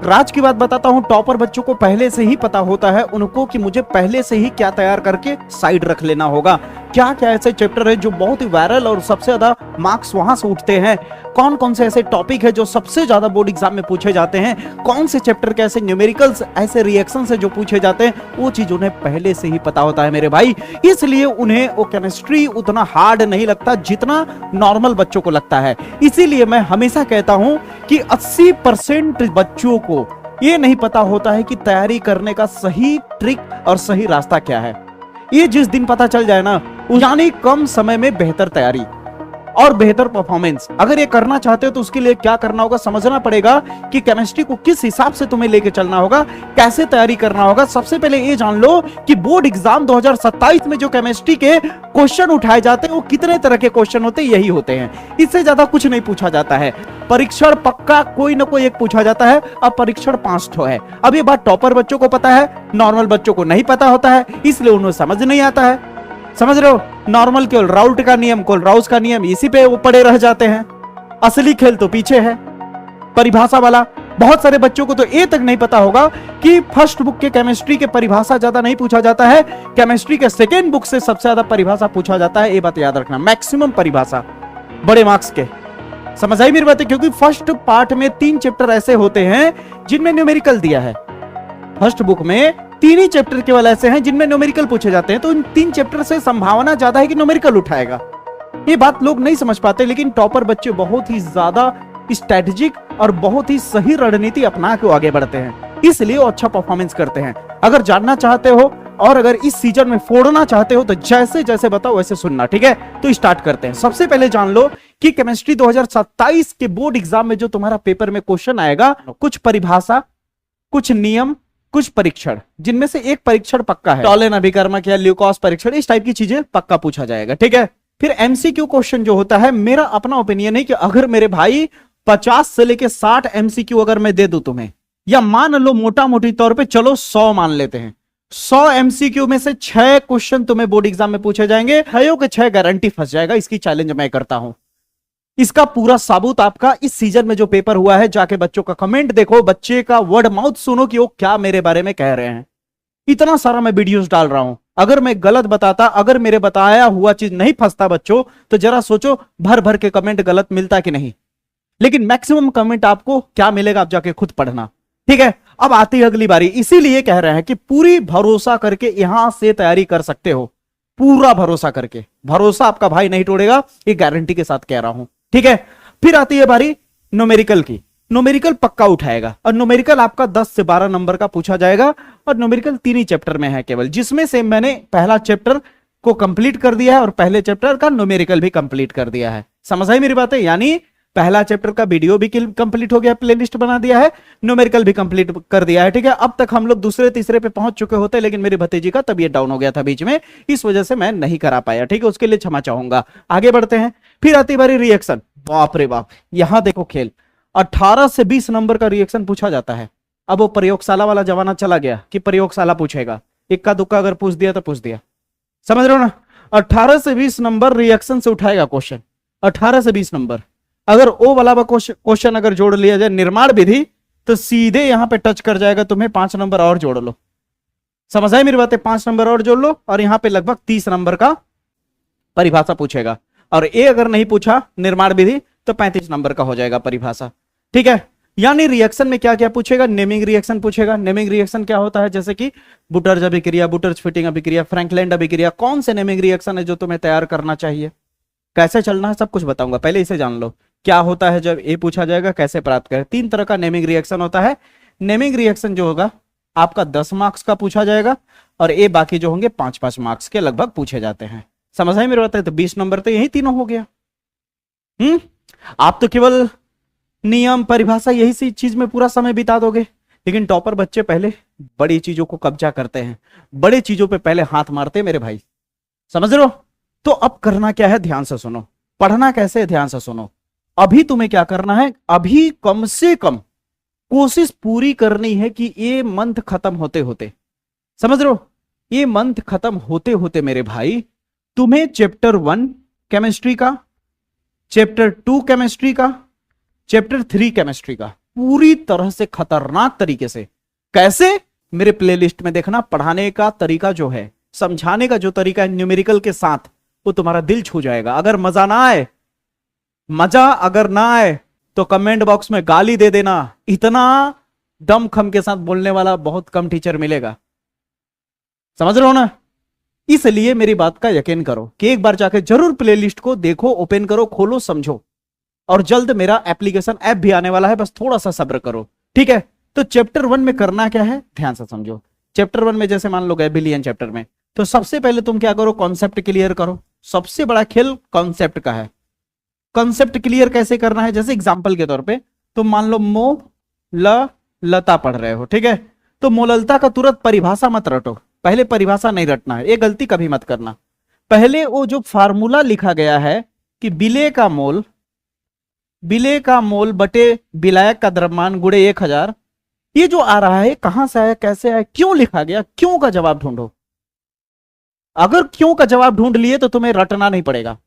राज की बात बताता हूं, टॉपर बच्चों को पहले से ही पता होता है उनको कि मुझे पहले से ही क्या तैयार करके साइड रख लेना होगा। क्या क्या ऐसे चैप्टर है जो बहुत ही वायरल और सबसे ज्यादा मार्क्स वहां से उठते हैं, कौन कौन से ऐसे टॉपिक है जो सबसे ज्यादा बोर्ड एग्जाम में पूछे जाते हैं, कौन से चैप्टर के ऐसे न्यूमेरिकल्स ऐसे रिएक्शन है जो पूछे जाते हैं, वो चीज उन्हें पहले से ही पता होता है मेरे भाई। इसलिए उन्हें वो केमिस्ट्री उतना हार्ड नहीं लगता जितना नॉर्मल बच्चों को लगता है। इसीलिए मैं हमेशा कहता हूं कि 80% बच्चों को ये नहीं पता होता है कि तैयारी करने का सही ट्रिक और सही रास्ता क्या है। ये जिस दिन पता चल जाए ना, यानी कम समय में बेहतर तैयारी और बेहतर परफॉर्मेंस। अगर ये करना चाहते हो तो उसके लिए क्या करना होगा, समझना पड़ेगा कि केमिस्ट्री को किस हिसाब से तुम्हें लेके चलना होगा, कैसे तैयारी करना होगा। सबसे पहले ये जान लो कि बोर्ड एग्जाम 2027 में जो केमिस्ट्री के क्वेश्चन उठाए जाते हैं वो कितने तरह के क्वेश्चन होते हैं, यही होते हैं। इससे ज्यादा कुछ नहीं पूछा जाता है। परीक्षण पक्का कोई ना कोई एक पूछा जाता है। अब परीक्षण 5 ठो है। अब ये बात टॉपर बच्चों को पता है, नॉर्मल बच्चों को नहीं पता होता है, इसलिए उन्हें समझ नहीं आता है। समझ रहे हो, नॉर्मल केवल राउट का नियम, कोलराउस का नियम, इसी पे वो पड़े रह जाते हैं। असली खेल तो पीछे है, परिभाषा वाला। बहुत सारे बच्चों को तो ये तक नहीं पता होगा कि फर्स्ट बुक के केमिस्ट्री के परिभाषा ज्यादा नहीं पूछा जाता है, केमिस्ट्री के सेकेंड बुक से सबसे ज्यादा परिभाषा पूछा जाता है। ये बात याद रखना, मैक्सिमम परिभाषा बड़े मार्क्स के। समझ आई मेरी बात? क्योंकि फर्स्ट पार्ट में 3 चैप्टर ऐसे होते हैं जिनमें न्यूमेरिकल दिया है। फर्स्ट बुक में 3 ही चैप्टर केवल ऐसे हैं जिनमें न्यूमेरिकल पूछे जाते हैं, तो इन 3 चैप्टर से संभावना ज्यादा है कि न्यूमेरिकल उठाएगा। ये बात लोग नहीं समझ पाते, लेकिन टॉपर बच्चे बहुत ही ज्यादा स्ट्रेटेजिक और बहुत ही सही रणनीति अपना के आगे बढ़ते हैं, इसलिए वो अच्छा परफॉर्मेंस करते हैं। अगर जानना चाहते हो और अगर इस सीजन में फोड़ना चाहते हो तो जैसे जैसे बताओ वैसे सुनना, ठीक है? तो स्टार्ट करते हैं। सबसे पहले जान लो कि केमिस्ट्री 2027 के बोर्ड एग्जाम में जो तुम्हारा पेपर में क्वेश्चन आएगा, कुछ परिभाषा, कुछ नियम, कुछ परीक्षण, जिनमें से एक परीक्षण पक्का है। टॉलेन अभिकर्मक या ल्यूकोस परीक्षण, इस टाइप की चीजें पक्का पूछा जाएगा, ठीक है? फिर एमसीक्यू क्वेश्चन जो होता है, मेरा अपना ओपिनियन है कि अगर मेरे भाई 50 से लेके 60 एमसीक्यू अगर मैं दे दूं तुम्हें, या मान लो मोटा मोटी तौर पे चलो 100 मान लेते हैं, 100 एमसीक्यू में से 6 क्वेश्चन तुम्हें बोर्ड एग्जाम में पूछे जाएंगे, 6 के 6 गारंटी फंस जाएगा। इसकी चैलेंज मैं करता हूं। इसका पूरा साबूत आपका इस सीजन में जो पेपर हुआ है, जाके बच्चों का कमेंट देखो, बच्चे का वर्ड माउथ सुनो कि वो क्या मेरे बारे में कह रहे हैं। इतना सारा मैं वीडियोस डाल रहा हूं, अगर मैं गलत बताता, अगर मेरे बताया हुआ चीज नहीं फंसता बच्चों, तो जरा सोचो भर भर के कमेंट गलत मिलता कि नहीं। लेकिन मैक्सिमम कमेंट आपको क्या मिलेगा, आप जाके खुद पढ़ना, ठीक है? अब आती है अगली बारी। इसीलिए कह रहे हैं कि पूरी भरोसा करके यहां से तैयारी कर सकते हो, पूरा भरोसा करके। भरोसा आपका भाई नहीं तोड़ेगा, ये गारंटी के साथ कह रहा हूं, ठीक है? फिर आती है बारी न्यूमेरिकल की। न्यूमेरिकल पक्का उठाएगा, और न्यूमेरिकल आपका 10 से 12 नंबर का पूछा जाएगा। और न्यूमेरिकल 3 ही चैप्टर में है केवल, जिसमें से मैंने पहला चैप्टर को कंप्लीट कर दिया है और पहले चैप्टर का न्यूमेरिकल भी कंप्लीट कर दिया है। समझ आई मेरी बात है? यानी पहला चैप्टर का वीडियो भी कंप्लीट हो गया, प्लेलिस्ट बना दिया है, न्यूमेरिकल भी कंप्लीट कर दिया है, ठीक है? अब तक हम लोग दूसरे तीसरे पे पहुंच चुके होते, लेकिन मेरी भतीजी का तबीयत डाउन हो गया था बीच में, इस वजह से मैं नहीं करा पाया, ठीक है? उसके लिए क्षमा चाहूंगा। आगे बढ़ते हैं। फिर आती बारी रिएक्शन। बाप रे बाप, यहां देखो खेल। 18 से 20 नंबर का रिएक्शन पूछा जाता है। अब वो प्रयोगशाला वाला जमाना चला गया कि प्रयोगशाला पूछेगा, इक्का दुक्का अगर पूछ दिया तो पूछ दिया। समझ रहे हो ना? 18 से 20 नंबर रिएक्शन से उठाएगा क्वेश्चन, 18 से 20 नंबर। अगर ओ वाला क्वेश्चन अगर जोड़ लिया जाए निर्माण विधि, तो सीधे यहां पे टच कर जाएगा, तुम्हें 5 नंबर और जोड़ लो। समझ आई मेरी बात है? 5 नंबर और जोड़ लो, और यहां पे लगभग 30 नंबर का परिभाषा पूछेगा। और ए अगर नहीं पूछा निर्माण विधि, तो 35 नंबर का हो जाएगा परिभाषा, ठीक है? यानी रिएक्शन में क्या क्या पूछेगा? नेमिंग रिएक्शन पूछेगा। नेमिंग रिएक्शन क्या होता है? जैसे कि बुटर्ज अभिक्रिया, बुटर्ज फिटिंग अभिक्रिया, फ्रैंकलैंड अभिक्रिया, कौन से नेमिंग रिएक्शन है जो तुम्हें तैयार करना चाहिए, कैसे चलना है, सब कुछ बताऊंगा। पहले इसे जान लो, क्या होता है जब ए पूछा जाएगा, कैसे प्राप्त करें। 3 तरह का नेमिंग रिएक्शन होता है। नेमिंग रिएक्शन जो होगा आपका 10 मार्क्स का पूछा जाएगा, और ए बाकी जो होंगे 5-5 मार्क्स के लगभग पूछे जाते हैं। समझ आई मेरे बात है? तो 20 नंबर तो यही तीनों हो गया। आप तो केवल नियम, परिभाषा, यही सी चीज में पूरा समय बिता दोगे, लेकिन टॉपर बच्चे पहले बड़ी चीजों को कब्जा करते हैं, बड़े चीजों पे पहले हाथ मारते हैं मेरे भाई। समझ रहे हो? तो अब करना क्या है, ध्यान से सुनो। पढ़ना कैसे है, ध्यान से सुनो। अभी तुम्हें क्या करना है, अभी कम से कम कोशिश पूरी करनी है कि ये मंथ खत्म होते होते, समझ रहे हो, ये मंथ खत्म होते होते मेरे भाई, तुम्हें चैप्टर 1 केमिस्ट्री का, चैप्टर 2 केमिस्ट्री का, चैप्टर 3 केमिस्ट्री का, पूरी तरह से खतरनाक तरीके से। कैसे? मेरे प्लेलिस्ट में देखना, पढ़ाने का तरीका जो है, समझाने का जो तरीका है न्यूमेरिकल के साथ, वो तुम्हारा दिल छू जाएगा। अगर मजा ना आए, मजा अगर ना आए तो कमेंट बॉक्स में गाली दे देना। इतना दम खम के साथ बोलने वाला बहुत कम टीचर मिलेगा, समझ रहे हो ना? इसलिए मेरी बात का यकीन करो कि एक बार जाके जरूर प्लेलिस्ट को देखो, ओपन करो, खोलो, समझो। और जल्द मेरा एप्लीकेशन ऐप भी आने वाला है, बस थोड़ा सा सब्र करो, ठीक है? तो चैप्टर 1 में करना क्या है, ध्यान से समझो। चैप्टर 1 में जैसे मान लो गए बिलियन चैप्टर में, तो सबसे पहले तुम क्या करो, कॉन्सेप्ट क्लियर करो। सबसे बड़ा खेल कॉन्सेप्ट का है। कॉन्सेप्ट क्लियर कैसे करना है? जैसे एग्जांपल के तौर पे तुम मान लो लता पढ़ रहे हो, ठीक है? तो मोललता का तुरंत परिभाषा मत रटो, पहले परिभाषा नहीं रटना है, ये गलती कभी मत करना। पहले वो जो फार्मूला लिखा गया है कि बिले का मोल बटे विलायक का द्रव्यमान गुणे 1000, ये जो आ रहा है कहां से आया, कैसे आया, क्यों लिखा गया, क्यों का जवाब ढूंढो। अगर क्यों का जवाब ढूंढ लिए तो तुम्हें रटना नहीं पड़ेगा।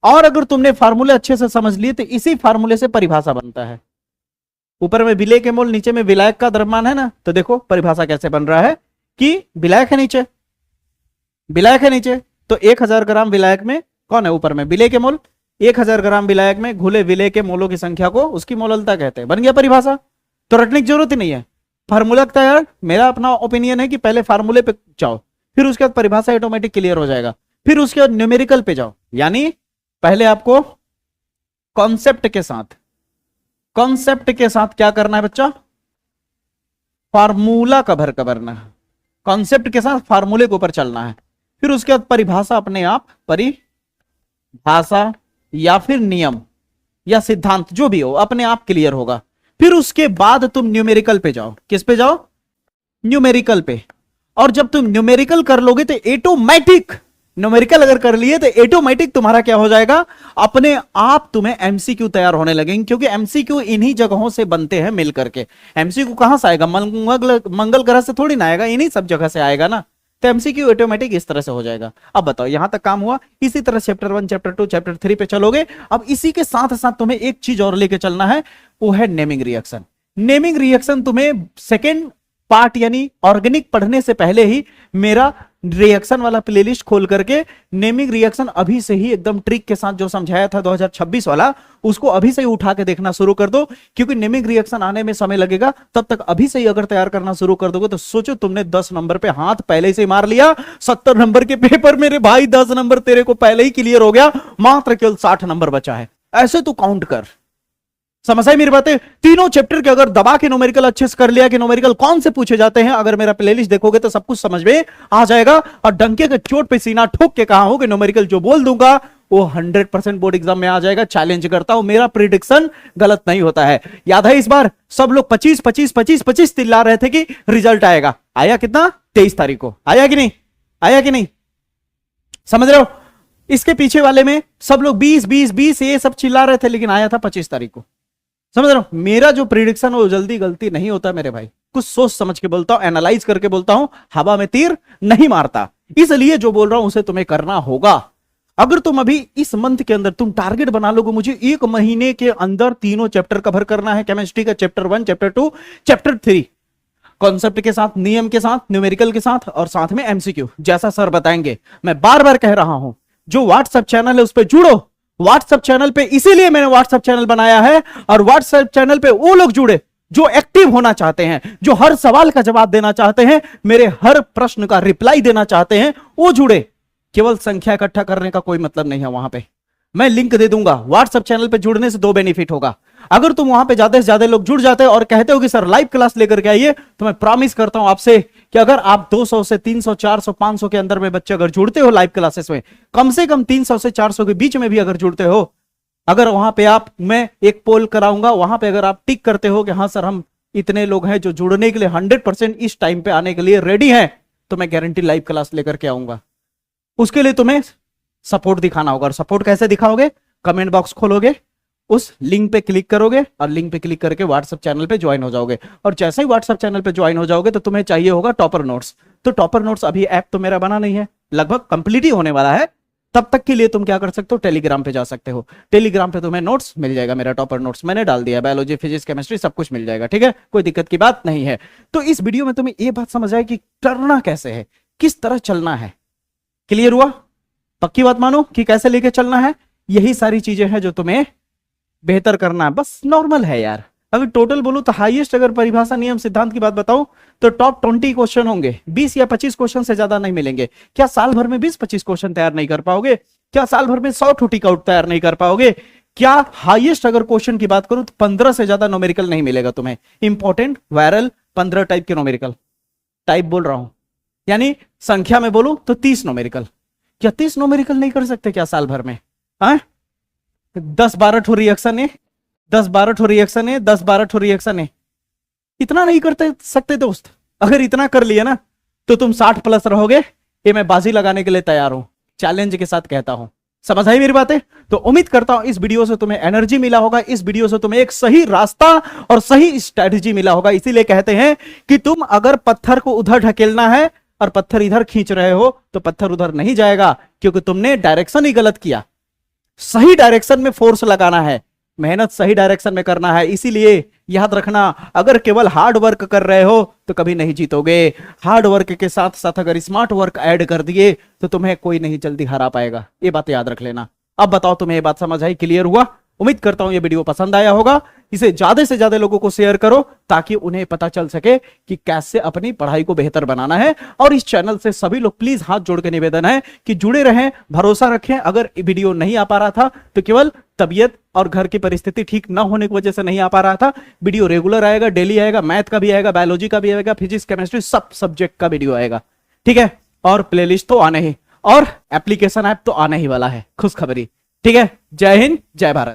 और अगर तुमने फार्मूले अच्छे से समझ लिए तो इसी फार्मूले से परिभाषा बनता है। ऊपर में विलेय के मोल, नीचे में विलायक का द्रव्यमान है ना, तो देखो परिभाषा कैसे बन रहा है कि विलायक है नीचे, विलायक है नीचे, तो 1000 ग्राम विलायक में कौन है, ऊपर में विलेय के मोल। 1000 ग्राम विलायक में घुले विलेय के मोलों की संख्या को उसकी मोललता कहते हैं। बन गया परिभाषा, तो रटने की जरूरत ही नहीं है। फार्मूला का यार मेरा अपना ओपिनियन है कि पहले फार्मूले पे जाओ, फिर उसके बाद परिभाषा ऑटोमेटिक क्लियर हो जाएगा, फिर उसके बाद न्यूमेरिकल पे जाओ। यानी पहले आपको कॉन्सेप्ट के साथ क्या करना है बच्चा, फार्मूला कवर करना है। कॉन्सेप्ट के साथ फार्मूले के ऊपर चलना है, फिर उसके बाद परिभाषा अपने आप, परिभाषा या फिर नियम या सिद्धांत जो भी हो अपने आप क्लियर होगा। फिर उसके बाद तुम न्यूमेरिकल पे जाओ। किस पे जाओ? न्यूमेरिकल पे। और जब तुम न्यूमेरिकल कर लोगे तो ऑटोमेटिक, न्यूमेरिकल अगर कर लिए तो ऑटोमेटिक तुम्हारा क्या हो जाएगा, अपने आप तुम्हें एमसीक्यू तैयार होने लगेंगे। क्योंकि एमसीक्यू इन्हीं जगहों से बनते हैं मिल करके। एमसीक्यू कहां से आएगा, मंगल ग्रह से थोड़ी ना आएगा, इन्हीं सब जगह से आएगा ना। तो एमसीक्यू ऑटोमेटिक इस तरह से हो जाएगा। अब बताओ यहां तक काम हुआ। इसी तरह चैप्टर 1, चैप्टर 2, चैप्टर 3 पे चलोगे। अब इसी के साथ साथ तुम्हें एक चीज और लेके चलना है, वो है नेमिंग रिएक्शन। नेमिंग रिएक्शन तुम्हें सेकेंड पार्ट यानी ऑर्गेनिक पढ़ने से पहले ही मेरा रिएक्शन वाला प्लेलिस्ट खोल करके नेमिंग रिएक्शन अभी से ही एकदम ट्रिक के साथ जो समझाया था 2026 वाला, उसको अभी से ही उठा के देखना शुरू कर दो। क्योंकि नेमिंग रिएक्शन आने में समय लगेगा, तब तक अभी से ही अगर तैयार करना शुरू कर दोगे तो सोचो तुमने 10 नंबर पे हाथ पहले से मार लिया। 70 नंबर के पेपर मेरे भाई 10 नंबर तेरे को पहले ही क्लियर हो गया, मात्र केवल 60 नंबर बचा है। ऐसे तू काउंट कर, समझ आई मेरी बातें? तीनों चैप्टर के अगर दबा के न्यूमेरिकल अच्छे से कर लिया कि न्यूमेरिकल कौन से पूछे जाते हैं, अगर मेरा प्लेलिस्ट देखोगे तो सब कुछ समझ में आ जाएगा। और डंके के चोट पे सीना ठोक के कहा हो कि न्यूमेरिकल जो बोल दूंगा वो 100% बोर्ड एग्जाम में आ जाएगा। चैलेंज करता हूं, मेरा प्रिडिक्शन गलत नहीं होता है। याद है इस बार सब लोग 25 25 25 25 चिल्ला रहे थे कि रिजल्ट आएगा। आया कितना? 23 तारीख को। आया कि नहीं? आया कि नहीं? समझ रहे हो? इसके पीछे वाले में सब लोग 20 20 20 ये सब चिल्ला रहे थे, लेकिन आया था 25 तारीख को। समझ रहे हो? मेरा जो प्रिडिक्शन वो जल्दी गलती नहीं होता मेरे भाई, कुछ सोच समझ के बोलता हूं, एनालाइज करके बोलता हूं, हवा में तीर नहीं मारता। इसलिए जो बोल रहा हूं उसे तुम्हें करना होगा। अगर तुम अभी इस मंथ के अंदर तुम टारगेट बना लोगे, मुझे 1 महीने के अंदर तीनों चैप्टर कवर करना है। केमिस्ट्री का चैप्टर 1, चैप्टर 2, चैप्टर 3, कॉन्सेप्ट के साथ, नियम के साथ, न्यूमेरिकल के साथ, और साथ में एमसीक्यू जैसा सर बताएंगे। मैं बार बार कह रहा हूं, जो व्हाट्सएप चैनल है उस पर जुड़ो। व्हाट्सएप चैनल पे इसीलिए मैंने व्हाट्सएप चैनल बनाया है, और व्हाट्सएप चैनल पे वो लोग जुड़े जो एक्टिव होना चाहते हैं, जो हर सवाल का जवाब देना चाहते हैं, मेरे हर प्रश्न का रिप्लाई देना चाहते हैं, वो जुड़े। केवल संख्या इकट्ठा करने का कोई मतलब नहीं है। वहां पे मैं लिंक दे दूंगा। व्हाट्सएप चैनल पे जुड़ने से 2 बेनिफिट होगा। अगर तुम वहां पे ज्यादा से ज्यादा लोग जुड़ जाते हो और कहते हो कि सर लाइव क्लास लेकर के आइए, तो मैं प्रॉमिस करता हूं आपसे कि अगर आप 200 से 300 400 500 के अंदर में बच्चे अगर जुड़ते हो लाइव क्लासेस में, कम से कम 300 से 400 के बीच में भी अगर जुड़ते हो, अगर वहां पे आप, मैं एक पोल कराऊंगा, वहां पे अगर आप टिक करते हो कि हाँ सर हम इतने लोग हैं जो जुड़ने के लिए 100% इस टाइम पे आने के लिए रेडी हैं, तो मैं गारंटी लाइव क्लास लेकर के आऊंगा। उसके लिए तुम्हें सपोर्ट दिखाना होगा। और सपोर्ट कैसे दिखाओगे? कमेंट बॉक्स खोलोगे, उस लिंक पे क्लिक करोगे, और लिंक पे क्लिक करके व्हाट्सएप चैनल पे ज्वाइन हो जाओगे। और जैसे ही व्हाट्सएप चैनल पे ज्वाइन हो जाओगे तो तुम्हें चाहिए होगा टॉपर नोट्स। तो टॉपर नोट्स अभी ऐप तो मेरा बना नहीं है, लगभग कंप्लीट ही होने वाला है, तब तक के लिए तुम क्या कर सकते हो, टेलीग्राम पे जा सकते हो। टेलीग्राम पे तुम्हें नोट्स मिल जाएगा, मेरा टॉपर नोट्स मैंने डाल दिया, बायोलॉजी फिजिक्स केमिस्ट्री सब कुछ मिल जाएगा, ठीक है, कोई दिक्कत की बात नहीं है। तो इस वीडियो में तुम्हें ये बात समझ आए कि करना कैसे है, किस तरह चलना है। क्लियर हुआ? पक्की बात मानो कि कैसे लेके चलना है। यही सारी चीजें हैं जो तुम्हें बेहतर करना है, बस नॉर्मल है यार। अगर टोटल बोलूं तो हाईएस्ट अगर परिभाषा नियम सिद्धांत की बात बताऊं तो टॉप 20 क्वेश्चन होंगे, 20 या 25 क्वेश्चन से ज्यादा नहीं मिलेंगे। क्या साल भर में 20-25 क्वेश्चन तैयार नहीं कर पाओगे? क्या साल भर में 100 टूटी का आउट तैयार नहीं कर पाओगे? क्या हाईएस्ट अगर क्वेश्चन की बात करूं तो 15 से ज्यादा न्यूमेरिकल नहीं मिलेगा तुम्हें। इंपॉर्टेंट वायरल 15 टाइप के न्यूमेरिकल, टाइप बोल रहा हूं, यानी संख्या में बोलूं तो 30 न्यूमेरिकल। क्या 30 न्यूमेरिकल नहीं कर सकते क्या साल भर में? 10-12 ठो रिएक्शन है, 10-12 ठो रिएक्शन है, 10-12 ठो रिएक्शन है, इतना नहीं करते सकते दोस्त? अगर इतना कर लिया ना तो तुम 60+ रहोगे। ये मैं बाजी लगाने के लिए तैयार हूं, चैलेंज के साथ कहता हूं। समझ आई मेरी बातें? तो उम्मीद करता हूं इस वीडियो से तुम्हें एनर्जी मिला होगा, इस वीडियो से तुम्हें एक सही रास्ता और सही स्ट्रेटजी मिला होगा। इसीलिए कहते हैं कि तुम अगर पत्थर को उधर ढकेलना है और पत्थर इधर खींच रहे हो तो पत्थर उधर नहीं जाएगा, क्योंकि तुमने डायरेक्शन ही गलत किया। सही डायरेक्शन में फोर्स लगाना है, मेहनत सही डायरेक्शन में करना है। इसीलिए याद रखना, अगर केवल हार्ड वर्क कर रहे हो तो कभी नहीं जीतोगे। हार्ड वर्क के साथ साथ अगर स्मार्ट वर्क ऐड कर दिए तो तुम्हें कोई नहीं जल्दी हरा पाएगा। ये बात याद रख लेना। अब बताओ तुम्हें ये बात समझ आई, क्लियर हुआ? उम्मीद करता हूं ये वीडियो पसंद आया होगा। इसे ज्यादा से ज्यादा लोगों को शेयर करो ताकि उन्हें पता चल सके कि कैसे अपनी पढ़ाई को बेहतर बनाना है। और इस चैनल से सभी लोग प्लीज हाथ जोड़ के निवेदन है कि जुड़े रहें, भरोसा रखें। अगर वीडियो नहीं आ पा रहा था तो केवल तबीयत और घर की परिस्थिति ठीक ना होने की वजह से नहीं आ पा रहा था। वीडियो रेगुलर आएगा, डेली आएगा, मैथ का भी आएगा, बायोलॉजी का भी आएगा, फिजिक्स केमिस्ट्री सब सब्जेक्ट का वीडियो आएगा, ठीक है। और प्लेलिस्ट तो आने ही, और एप्लीकेशन ऐप तो आने ही वाला है, खुशखबरी, ठीक है। जय हिंद, जय भारत।